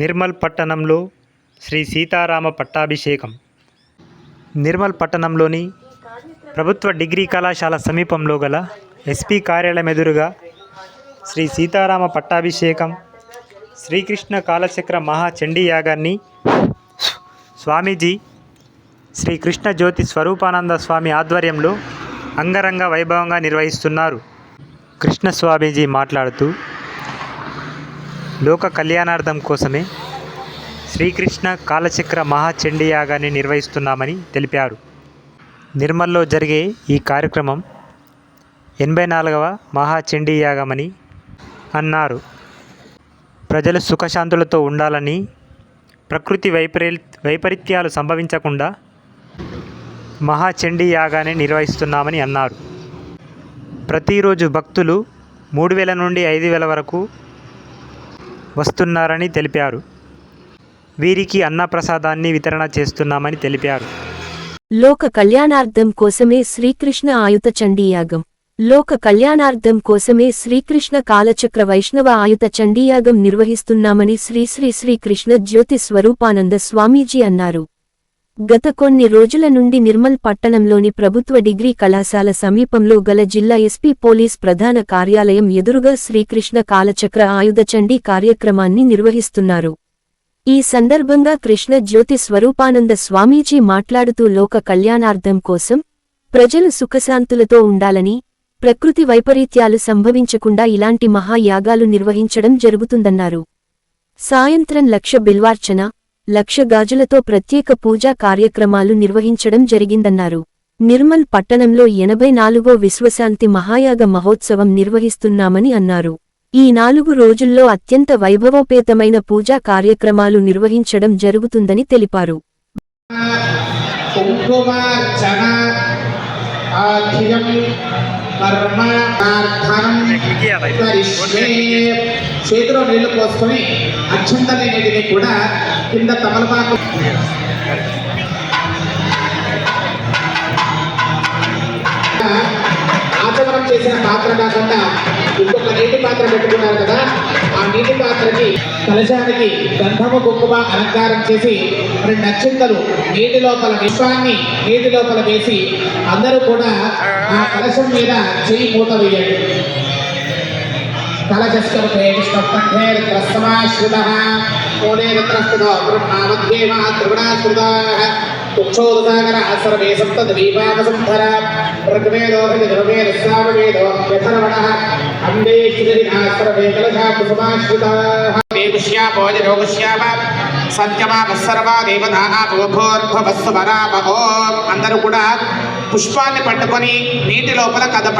నిర్మల్ పట్టణంలో శ్రీ సీతారామ పట్టాభిషేకం. నిర్మల్ పట్టణంలోని ప్రభుత్వ డిగ్రీ కళాశాల సమీపంలో గల ఎస్పీ కార్యాలయం ఎదురుగా శ్రీ సీతారామ పట్టాభిషేకం శ్రీకృష్ణ కాలచక్ర మహాచండీ యాగాన్ని స్వామీజీ శ్రీ కృష్ణ జ్యోతి స్వరూపానంద స్వామి ఆధ్వర్యంలో అంగరంగ వైభవంగా నిర్వహిస్తున్నారు. కృష్ణ స్వామీజీ మాట్లాడుతూ లోక కళ్యాణార్థం కోసమే శ్రీకృష్ణ కాలచక్ర మహాచండీ యాగాన్ని నిర్వహిస్తున్నామని తెలిపారు. నిర్మల్లో జరిగే ఈ కార్యక్రమం 84వ మహాచండీ యాగమని అన్నారు. ప్రజలు సుఖశాంతులతో ఉండాలని, ప్రకృతి వైపరీత్యాలు సంభవించకుండా మహాచండీ యాగాన్ని నిర్వహిస్తున్నామని అన్నారు. ప్రతిరోజు భక్తులు 3000 నుండి 5000 వరకు వస్తున్నారని తెలిపారు. వీరికి అన్నప్రసాదాన్ని వితరణ చేస్తున్నామని తెలిపారు. లోక కళ్యాణార్థం కోసమే శ్రీకృష్ణ ఆయుత చండీయాగం. లోక కళ్యాణార్థం కోసమే శ్రీకృష్ణ కాలచక్ర వైష్ణవ ఆయుత చండీయాగం నిర్వహిస్తున్నామని శ్రీ శ్రీ శ్రీకృష్ణ జ్యోతి స్వరూపానంద స్వామీజీ అన్నారు. గత కొన్ని రోజుల నుండి నిర్మల్ పట్టణంలోని ప్రభుత్వ డిగ్రీ కళాశాల సమీపంలో గల జిల్లా ఎస్పీ పోలీస్ ప్రధాన కార్యాలయం ఎదురుగా శ్రీకృష్ణ కాలచక్ర ఆయుధ చండీ కార్యక్రమాన్ని నిర్వహిస్తున్నారు. ఈ సందర్భంగా కృష్ణ జ్యోతి స్వరూపానంద స్వామీజీ మాట్లాడుతూ లోక కళ్యాణార్థం కోసం ప్రజలు సుఖశాంతులతో ఉండాలని, ప్రకృతి వైపరీత్యాలు సంభవించకుండా ఇలాంటి మహాయాగాలు నిర్వహించడం జరుగుతుందన్నారు. సాయంత్రం 1,00,000 బిల్వార్చన, 1,00,000 గాజులతో ప్రత్యేక పూజా కార్యక్రమాలు నిర్వహించడం జరిగిందన్నారు. నిర్మల్ పట్టణంలో 84వ విశ్వశాంతి మహాయాగ మహోత్సవం నిర్వహిస్తున్నామని అన్నారు. ఈ 4 రోజుల్లో అత్యంత వైభవోపేతమైన పూజా కార్యక్రమాలు నిర్వహించడం జరుగుతుందని తెలిపారు. చేతిలో నీళ్లు పోసుకొని అక్షంతలన్నిటినీ కూడా కింద తమలపాకు ఆచమనం చేసిన పాత్ర కాకుండా ఇంకొక నీటి పాత్ర పెట్టుకున్నారు కదా, ఆ నీటి పాత్రకి కలశానికి గంధము కుంకుమ అలంకారం చేసి 2 అక్షింతలు నీటి లోపల విశ్వాన్ని నీటి లోపల వేసి అందరూ కూడా ఆ కలశం మీద చెయ్యి మూత వేయండి. కలశస్కృతే విష్ణుపంఠేర్ద్రస్తమాశ్రుతః కోణేరత్రస్తుతో బ్రహ్మామధ్యేమా త్రిగుణాశ్రుతాః ఉక్షోదసాగర సర్వే సప్తద్వీపావసంధర ఋగ్వేదో యజుర్వేద సామవేదో యథర్వణః అందే శ్రీరిణః సర్వే కలశా కుసుమాశ్రుతాః దేవశ్యా భోజనోగశ్యామ సత్యమాప సర్వా దేవదానా భోర్భవస్సు వరామహో. అందరూ కూడా పుష్పాన్ని పట్టుకొని నీటి లోపల కదప